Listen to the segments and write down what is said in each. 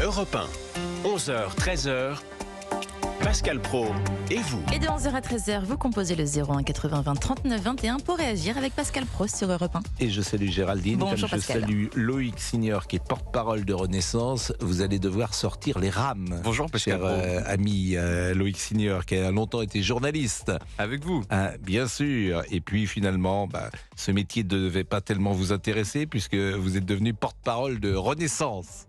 Europe 1, 11h, 13h, Pascal Praud et vous. Et de 11h à 13h, vous composez le 01 80 20 39 21 pour réagir avec Pascal Praud sur Europe 1. Et je salue Géraldine, Bonjour comme je Pascal. salue Loïc Signor qui est porte-parole de Renaissance. Vous allez devoir sortir les rames. Bonjour Pascal Cher ami Loïc Signor, qui a longtemps été journaliste. Avec vous. Bien sûr. Et puis finalement, ce métier ne devait pas tellement vous intéresser puisque vous êtes devenu porte-parole de Renaissance.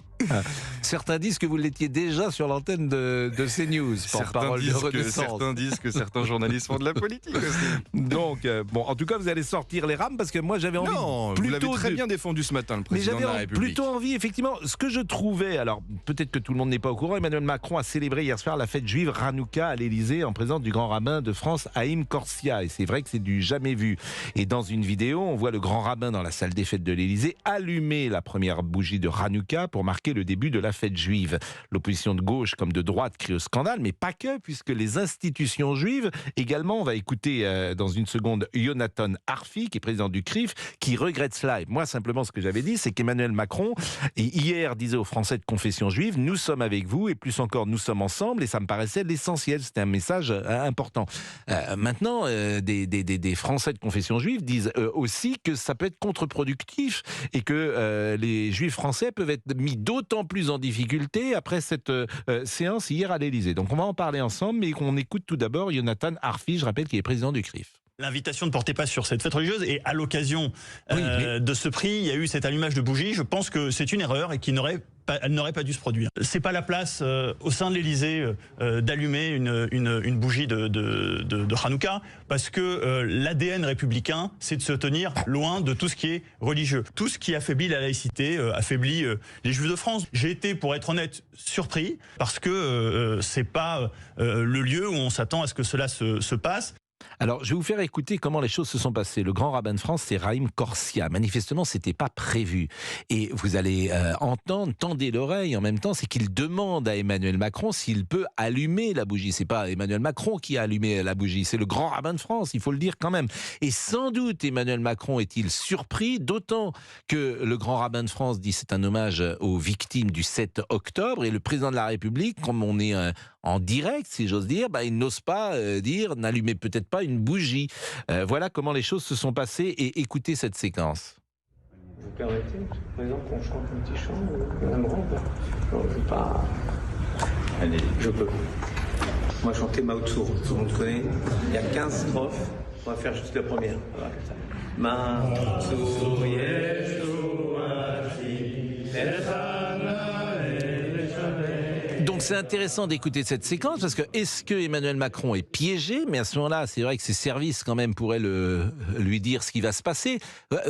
Certains disent que vous l'étiez déjà sur l'antenne de CNews, porte-parole de Renaissance. Certains disent que certains journalistes font de la politique aussi. Donc, en tout cas, vous allez sortir les rames parce que moi j'avais envie. Non, vous l'avez très bien défendu ce matin, le président de la République. Plutôt envie, effectivement, ce que je trouvais, alors peut-être que tout le monde n'est pas au courant, Emmanuel Macron a célébré hier soir la fête juive Hanouka à l'Élysée en présence du grand rabbin de France, Haïm Korsia. Et c'est vrai que c'est du jamais vu. Et dans une vidéo, on voit le grand rabbin dans la salle des fêtes de l'Élysée allumer la première bougie de Hanouka pour marquer le début de la fête juive. L'opposition de gauche comme de droite crie au scandale, mais pas que, puisque les institutions juives, également, on va écouter dans une seconde Jonathan Arfi, qui est président du CRIF, qui regrette cela. Et moi, simplement, ce que j'avais dit, c'est qu'Emmanuel Macron, hier, disait aux Français de confession juive, nous sommes avec vous, et plus encore, nous sommes ensemble, et ça me paraissait l'essentiel. C'était un message important. Maintenant, des Français de confession juive disent aussi que ça peut être contre-productif, et que les juifs français peuvent être mis d'autant plus en difficulté après cette séance hier à l'Élysée. Donc on va en parler ensemble, mais on écoute tout d'abord Jonathan Arfi, je rappelle qu'il est président du CRIF. L'invitation ne portait pas sur cette fête religieuse et à l'occasion de ce prix, il y a eu cet allumage de bougies. Je pense que c'est une erreur et elle n'aurait pas dû se produire. C'est pas la place au sein de l'Élysée d'allumer une bougie de Hanouka parce que l'ADN républicain, c'est de se tenir loin de tout ce qui est religieux. Tout ce qui affaiblit la laïcité, affaiblit les Juifs de France. J'ai été, pour être honnête, surpris parce que c'est pas le lieu où on s'attend à ce que cela se passe. Alors, je vais vous faire écouter comment les choses se sont passées. Le grand rabbin de France, c'est Haïm Korsia. Manifestement, c'était pas prévu. Et vous allez entendre, tendez l'oreille en même temps, c'est qu'il demande à Emmanuel Macron s'il peut allumer la bougie. C'est pas Emmanuel Macron qui a allumé la bougie, c'est le grand rabbin de France, il faut le dire quand même. Et sans doute, Emmanuel Macron est-il surpris, d'autant que le grand rabbin de France dit c'est un hommage aux victimes du 7 octobre, et le président de la République, comme on est en direct, si j'ose dire, il n'ose pas dire n'allumez peut-être pas une bougie. Voilà comment les choses se sont passées, et écoutez cette séquence. Vous permettez, par exemple, qu'on chante un petit chant ou un grand pas? Non, je ne veux pas. Allez, je peux. Moi, chanter Mao Tzu, tout le monde connaît. Il y a 15 strophes. On va faire juste la première. Voilà, comme ça. Mao Tzu, Donc c'est intéressant d'écouter cette séquence parce que est-ce que Emmanuel Macron est piégé? Mais à ce moment-là, c'est vrai que ses services quand même pourraient lui dire ce qui va se passer.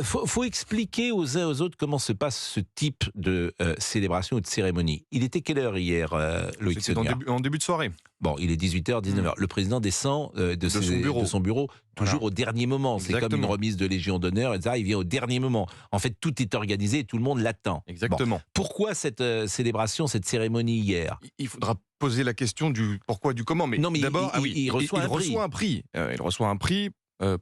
Faut expliquer aux uns et aux autres comment se passe ce type de célébration ou de cérémonie. Il était quelle heure hier, Loïc Signor? En début de soirée. Bon, il est 18h, 19h. Le président descend de son bureau toujours au dernier moment. C'est comme une remise de Légion d'honneur, etc. Il vient au dernier moment. En fait, tout est organisé et tout le monde l'attend. Exactement. Bon. Pourquoi cette célébration, cette cérémonie hier? Il faudra poser la question du pourquoi, du comment. Mais, d'abord, il reçoit un prix. Il reçoit un prix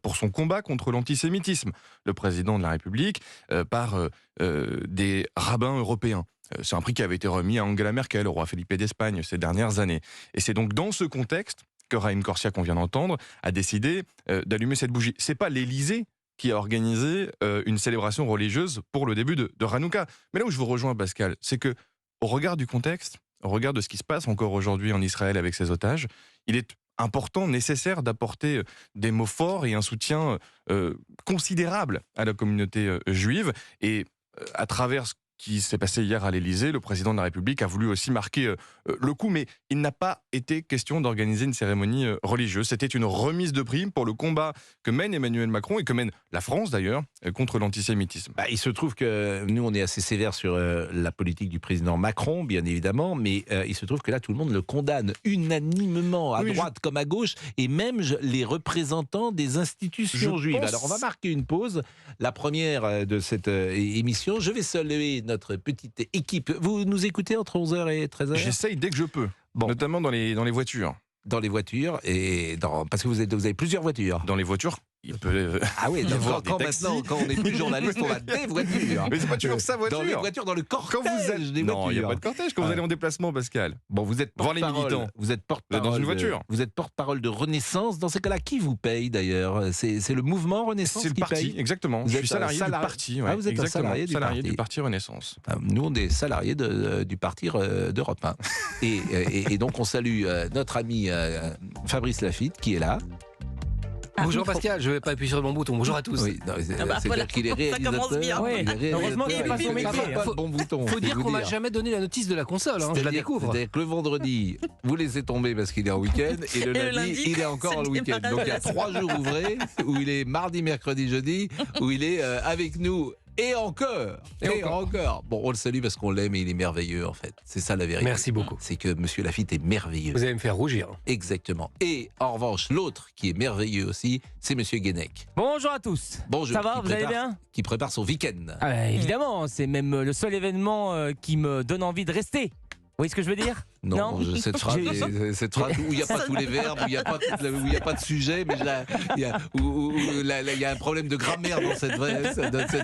pour son combat contre l'antisémitisme. Le président de la République par des rabbins européens. C'est un prix qui avait été remis à Angela Merkel, au roi Felipe d'Espagne, ces dernières années. Et c'est donc dans ce contexte que Haïm Korsia, qu'on vient d'entendre, a décidé d'allumer cette bougie. C'est pas l'Élysée qui a organisé une célébration religieuse pour le début de Hanouka. Mais là où je vous rejoins, Pascal, c'est que au regard du contexte, au regard de ce qui se passe encore aujourd'hui en Israël avec ses otages, il est important, nécessaire d'apporter des mots forts et un soutien considérable à la communauté juive. Et à travers ce qui s'est passé hier à l'Élysée, le président de la République a voulu aussi marquer le coup, mais il n'a pas été question d'organiser une cérémonie religieuse. C'était une remise de prix pour le combat que mène Emmanuel Macron et que mène la France d'ailleurs contre l'antisémitisme. Il se trouve que nous, on est assez sévère sur la politique du président Macron, bien évidemment, mais il se trouve que là, tout le monde le condamne unanimement, à droite comme à gauche, et même les représentants des institutions juives. Alors, on va marquer une pause, la première de cette émission. Je vais saluer notre petite équipe. Vous nous écoutez entre 11h et 13h? J'essaye dès que je peux, notamment dans les voitures. Dans les voitures, parce que vous avez plusieurs voitures. Dans les voitures, il peut. Ah oui, y avoir des quand taxis. maintenant, quand on n'est plus journaliste, on a des voitures. Mais c'est pas toujours sa voiture. Dans les voitures, dans le cortège Quand vous êtes... des Non, il n'y a voitures. pas de cortège quand vous allez en déplacement, Pascal. Bon, vous êtes Voir les porte-parole. militants. Vous êtes porte-parole. Dans une voiture. Vous êtes porte-parole de Renaissance. Dans ces cas-là, qui vous paye d'ailleurs ? C'est le mouvement Renaissance C'est le qui parti, paye. exactement. Vous Je êtes suis salarié du salarié- parti. Ah, vous êtes un exactement. salarié du parti Renaissance. Nous, on est salariés du parti d'Europe 1. Et donc, on salue notre ami Fabrice Lafitte qui est là. Bonjour Pascal, je vais pas appuyer sur mon bouton. Bonjour à tous. Oui, non, bah c'est-à-dire voilà, qu'il est ça réalisateur. commence bien. Oui, il est réalisateur, heureusement qu'il fait pas son il métier, frappe pas hein. le bon bouton. Faut c'est dire vous qu'on m'a jamais donné la notice de la console, hein, je la C'est-à-dire- découvre. C'est-à-dire que le vendredi, vous laissez tomber parce qu'il est en week-end, et le lundi, il est encore c'est en le week-end. démarrage Donc il y de a la 3 jours ouvrés, où il est mardi, mercredi, jeudi, où il est avec nous. Et encore. Bon, on le salue parce qu'on l'aime et il est merveilleux en fait. C'est ça la vérité. Merci beaucoup. C'est que Monsieur Lafitte est merveilleux. Vous allez me faire rougir. Exactement. Et en revanche, l'autre qui est merveilleux aussi, c'est Monsieur Guénec. Bonjour à tous. Bonjour. Ça va, qui vous allez prépare- bien Qui prépare son week-end. Évidemment, c'est même le seul événement qui me donne envie de rester. Vous voyez ce que je veux dire? Non. Cette phrase, cette phrase où il n'y a pas tous les verbes, où il n'y a pas de sujet, mais il y a un problème de grammaire dans cette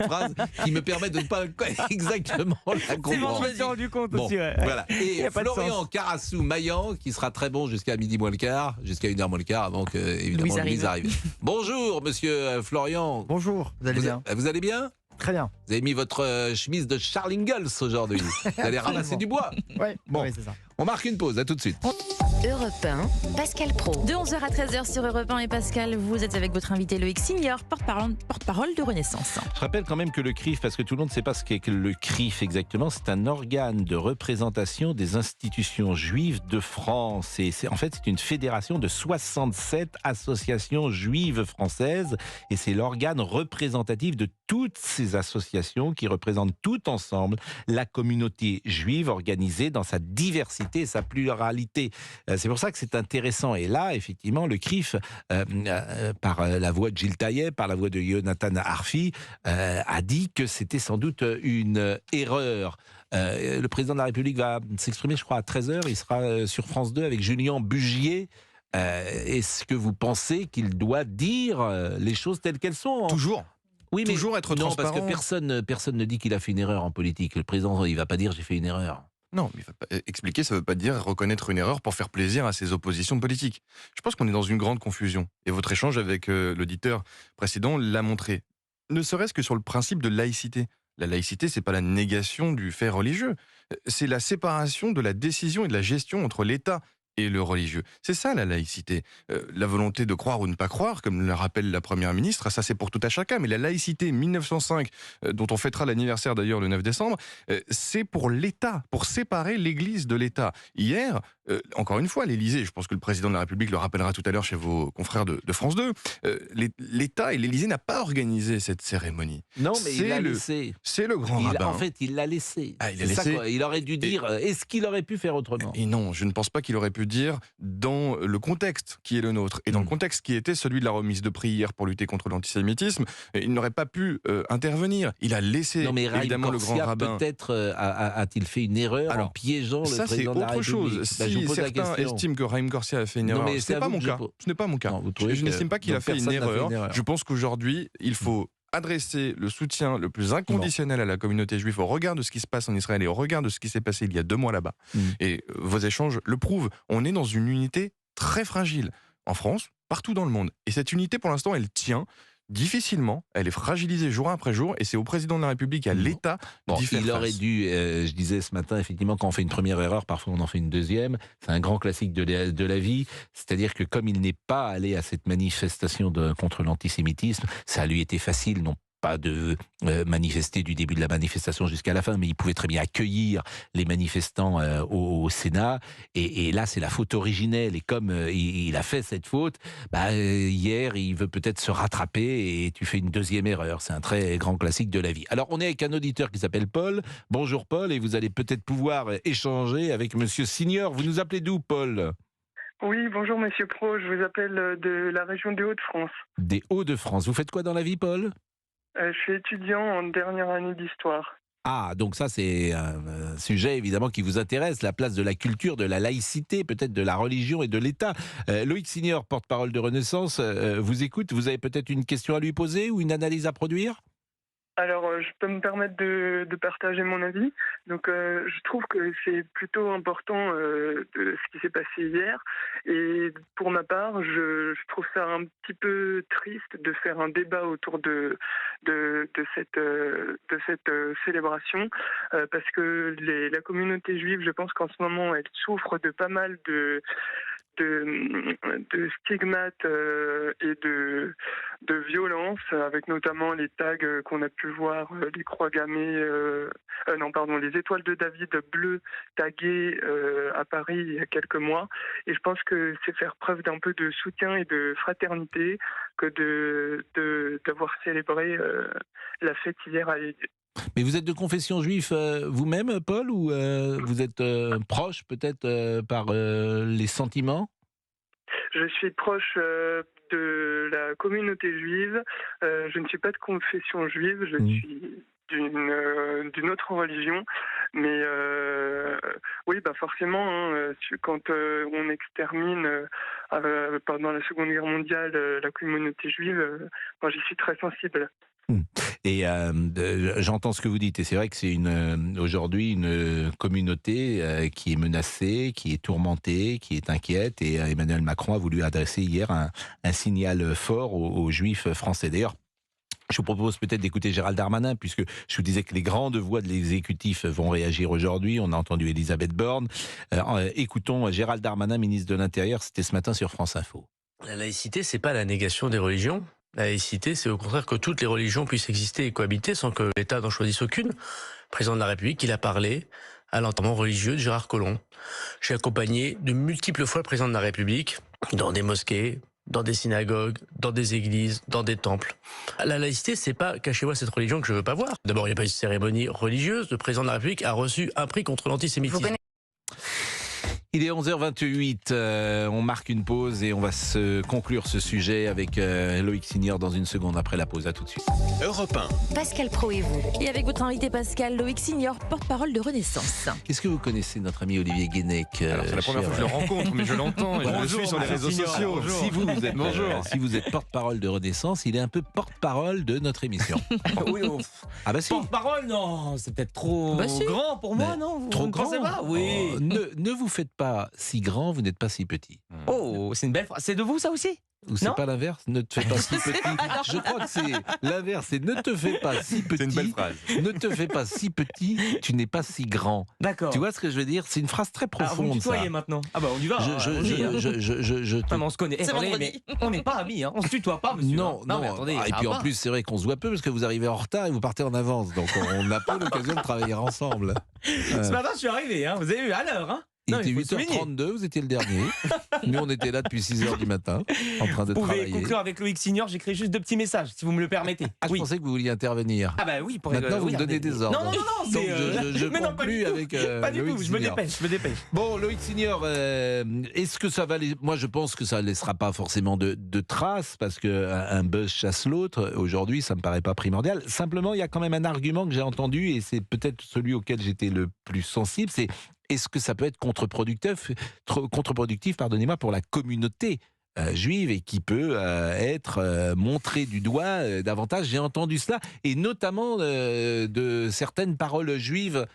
phrase qui me permet de ne pas exactement la C'est bon, comprendre. je me suis rendu compte Bon, aussi. Ouais. voilà. Il y Et a pas de Florian sens. Carassou-Maillan, qui sera très bon jusqu'à midi moins le quart, jusqu'à 1h moins le quart, avant que, évidemment, Louise arrive. Bonjour, monsieur Florian. Bonjour, vous allez bien? Vous allez bien? Très bien. Vous avez mis votre chemise de Charles Ingalls aujourd'hui. Vous allez ramasser du bois. Oui, Bon. c'est ça. On marque une pause, à tout de suite. Europe 1, Pascal Pro. De 11h à 13h sur Europe 1 et Pascal, vous êtes avec votre invité Loïc Signor, porte-parole de Renaissance. Je rappelle quand même que le CRIF, parce que tout le monde ne sait pas ce qu'est que le CRIF exactement, c'est un organe de représentation des institutions juives de France. Et en fait, c'est une fédération de 67 associations juives françaises. Et c'est l'organe représentatif de toutes ces associations qui représentent tout ensemble la communauté juive organisée dans sa diversité et sa pluralité. C'est pour ça que c'est intéressant. Et là, effectivement, le CRIF, par la voix de Gilles Taillet, par la voix de Jonathan Arfi, a dit que c'était sans doute une erreur. Le président de la République va s'exprimer, je crois, à 13h. Il sera sur France 2 avec Julien Bugier. Est-ce que vous pensez qu'il doit dire les choses telles qu'elles sont? Toujours. Oui, mais Toujours être non, transparent. parce que personne ne dit qu'il a fait une erreur en politique. Le président, il va pas dire j'ai fait une erreur. Non, mais expliquer, ça ne veut pas dire reconnaître une erreur pour faire plaisir à ses oppositions politiques. Je pense qu'on est dans une grande confusion. Et votre échange avec l'auditeur précédent l'a montré. Ne serait-ce que sur le principe de laïcité. La laïcité, c'est pas la négation du fait religieux. C'est la séparation de la décision et de la gestion entre l'État et le religieux. C'est ça la laïcité. La volonté de croire ou ne pas croire, comme le rappelle la Première ministre, ça c'est pour tout à chacun, mais la laïcité 1905, dont on fêtera l'anniversaire d'ailleurs le 9 décembre, c'est pour l'État, pour séparer l'Église de l'État. Hier, encore une fois, l'Élysée, je pense que le président de la République le rappellera tout à l'heure chez vos confrères de France 2, l'État et l'Élysée n'a pas organisé cette cérémonie. Non, mais il l'a le- laissé. C'est le grand rabbin. En fait, il l'a laissé. Ah, il a C'est ça, laissé. quoi. Il aurait dû dire, est-ce qu'il aurait pu faire autrement? Et non, je ne pense pas qu'il aurait pu dire dans le contexte qui est le nôtre et dans le contexte qui était celui de la remise de prix hier pour lutter contre l'antisémitisme, il n'aurait pas pu intervenir. Il a laissé Non, mais évidemment le grand Corsia, rabbin. peut-être a-t il fait une erreur en Alors, piégeant le Ça, c'est président de la autre République? chose. Ben, je vous Si pose la certains question. estiment que Raïm Corsia a fait une Non, erreur, mais ce c'est n'est à pas vous mon que cas. je- Ce n'est pas mon cas. Non, vous trouvez Je que- n'estime pas qu'il a donc fait une personne n'a fait erreur. une erreur. Je pense qu'aujourd'hui, il faut adresser le soutien le plus inconditionnel à la communauté juive au regard de ce qui se passe en Israël et au regard de ce qui s'est passé il y a 2 mois là-bas. Et vos échanges le prouvent. On est dans une unité très fragile en France, partout dans le monde. Et cette unité, pour l'instant, elle tient difficilement. Elle est fragilisée jour après jour. Et c'est au président de la République, à l'État, Bon, d'y faire il aurait face. dû, je disais ce matin, effectivement, quand on fait une première erreur, parfois on en fait une deuxième. C'est un grand classique de la vie. C'est-à-dire que comme il n'est pas allé à cette manifestation contre l'antisémitisme, ça lui était facile, non pas de manifester du début de la manifestation jusqu'à la fin, mais il pouvait très bien accueillir les manifestants au Sénat. Et là, c'est la faute originelle. Et comme il a fait cette faute, hier, il veut peut-être se rattraper et tu fais une deuxième erreur. C'est un très grand classique de la vie. Alors, on est avec un auditeur qui s'appelle Paul. Bonjour Paul, et vous allez peut-être pouvoir échanger avec Monsieur Signor. Vous nous appelez d'où, Paul? Oui, bonjour Monsieur Pro, je vous appelle de la région des Hauts-de-France. Des Hauts-de-France. Vous faites quoi dans la vie, Paul? Je suis étudiant en dernière année d'histoire. Ah, donc ça c'est un sujet évidemment qui vous intéresse, la place de la culture, de la laïcité, peut-être de la religion et de l'État. Loïc Signor, porte-parole de Renaissance, vous écoute, vous avez peut-être une question à lui poser ou une analyse à produire ? Alors, je peux me permettre de partager mon avis. Donc, je trouve que c'est plutôt important de ce qui s'est passé hier. Et pour ma part, je trouve ça un petit peu triste de faire un débat autour de cette célébration, parce que la communauté juive, je pense qu'en ce moment, elle souffre de pas mal de stigmates et de violence, avec notamment les tags qu'on a pu voir, les croix gammées, les étoiles de David bleues taguées à Paris il y a quelques mois. Et je pense que c'est faire preuve d'un peu de soutien et de fraternité que d'avoir célébré la fête hier à l'Élysée. Mais vous êtes de confession juive vous-même, Paul, ou vous êtes proche peut-être par les sentiments ? Je suis proche de la communauté juive. Je ne suis pas de confession juive, je suis d'une autre religion. Mais oui, forcément, quand on extermine pendant la Seconde Guerre mondiale la communauté juive, moi j'y suis très sensible. Et j'entends ce que vous dites, et c'est vrai que c'est aujourd'hui une communauté qui est menacée, qui est tourmentée, qui est inquiète, et Emmanuel Macron a voulu adresser hier un signal fort aux Juifs français. D'ailleurs, je vous propose peut-être d'écouter Gérald Darmanin, puisque je vous disais que les grandes voix de l'exécutif vont réagir aujourd'hui. On a entendu Elisabeth Borne. Écoutons Gérald Darmanin, ministre de l'Intérieur, c'était ce matin sur France Info. La laïcité, c'est pas la négation des religions. La laïcité, c'est au contraire que toutes les religions puissent exister et cohabiter sans que l'État n'en choisisse aucune. Le président de la République, il a parlé à l'enterrement religieux de Gérard Collomb. J'ai accompagné de multiples fois le président de la République dans des mosquées, dans des synagogues, dans des églises, dans des temples. La laïcité, c'est pas cachez-moi cette religion que je veux pas voir. D'abord, il n'y a pas eu de cérémonie religieuse. Le président de la République a reçu un prix contre l'antisémitisme. Il est 11h28, on marque une pause et on va se conclure ce sujet avec Loïc Signor dans une seconde après la pause. À tout de suite. Europe 1. Pascal Praud et vous. Et avec votre invité Pascal, Loïc Signor, porte-parole de Renaissance. Est-ce que vous connaissez notre ami Olivier Guénec? Alors c'est la première fois que je le rencontre, mais je l'entends et je le suis sur les réseaux sociaux. Si vous êtes porte-parole de Renaissance, il est un peu porte-parole de notre émission. Oui, Ah bah si. porte-parole, non, c'est peut-être trop grand pour moi, non? Vous Trop ne pensez grand. pas? Oui. Oh, ne vous faites pas si grand, vous n'êtes pas si petit. Oh, c'est une belle phrase. C'est de vous, ça aussi? Ou c'est Non. pas l'inverse? Ne te fais pas si petit. Je crois que c'est l'inverse. C'est ne te fais pas si petit. C'est une belle phrase. Ne te fais pas si petit, tu n'es pas si grand. D'accord. Tu vois ce que je veux dire? C'est une phrase très Alors, vous me profonde, ça. tutoyez maintenant. Ah bah on y va. Je On se connaît. C'est Attendez, vendredi. mais on n'est pas amis, hein. On se tutoie pas, monsieur. Non, hein. non. Mais attendez, Et ça puis va en pas. plus, c'est vrai qu'on se voit peu parce que vous arrivez en retard et vous partez en avance. Donc on n'a pas l'occasion de travailler ensemble. Ce matin, je suis arrivé, hein. Vous avez vu, à l'heure, hein. Il Non, était il faut le 8h32, vous étiez le dernier. Nous, on était là depuis 6h du matin, en train de Vous pouvez travailler. conclure avec Loïc Signor, j'écris juste 2 petits messages, si vous me le permettez. Ah, je Oui. pensais que vous vouliez intervenir. Ah bah oui, pour Maintenant, vous me donnez regardez. des ordres. Non, Donc, je mais non, pas conclus du tout. avec Pas du Loïc tout, je me Signor. dépêche. Bon, Loïc Signor, est-ce que ça va... Moi, je pense que ça ne laissera pas forcément de traces, parce qu'un buzz chasse l'autre. Aujourd'hui, ça ne me paraît pas primordial. Simplement, il y a quand même un argument que j'ai entendu, et c'est peut-être celui auquel j'étais le plus sensible, c'est est-ce que ça peut être contre-productif pour la communauté juive et qui peut être montrée du doigt davantage. J'ai entendu cela, et notamment de certaines paroles juives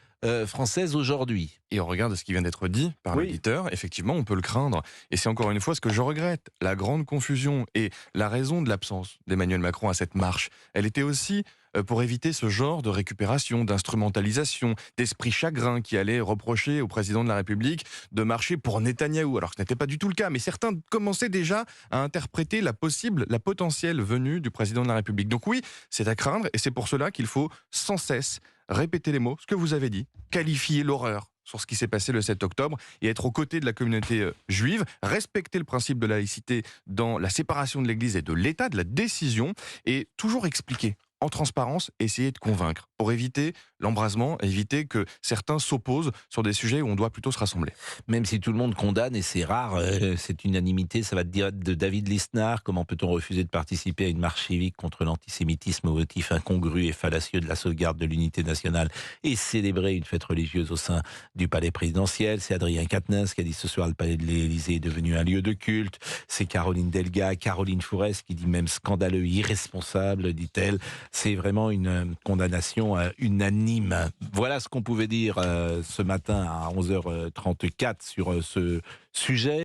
françaises aujourd'hui. Et on regarde ce qui vient d'être dit par l'auditeur, effectivement, on peut le craindre. Et c'est encore une fois ce que je regrette, la grande confusion et la raison de l'absence d'Emmanuel Macron à cette marche. Elle était aussi pour éviter ce genre de récupération, d'instrumentalisation, d'esprit chagrin qui allait reprocher au président de la République de marcher pour Netanyahou. Alors que ce n'était pas du tout le cas, mais certains commençaient déjà à interpréter la potentielle venue du président de la République. Donc oui, c'est à craindre, et c'est pour cela qu'il faut sans cesse répéter les mots, ce que vous avez dit, qualifier l'horreur sur ce qui s'est passé le 7 octobre et être aux côtés de la communauté juive, respecter le principe de laïcité dans la séparation de l'Église et de l'État, de la décision, et toujours expliquer en transparence, essayer de convaincre, pour éviter l'embrasement, éviter que certains s'opposent sur des sujets où on doit plutôt se rassembler. Même si tout le monde condamne, et c'est rare, cette unanimité, ça va te dire de David Lisnard, comment peut-on refuser de participer à une marche civique contre l'antisémitisme au motif incongru et fallacieux de la sauvegarde de l'unité nationale et célébrer une fête religieuse au sein du palais présidentiel. C'est Adrien Quatennens qui a dit ce soir le palais de l'Élysée est devenu un lieu de culte. C'est Caroline Delga, Caroline Fourest qui dit même scandaleux, irresponsable, dit-elle. C'est vraiment une condamnation unanime. Voilà ce qu'on pouvait dire ce matin à 11h34 sur ce sujet.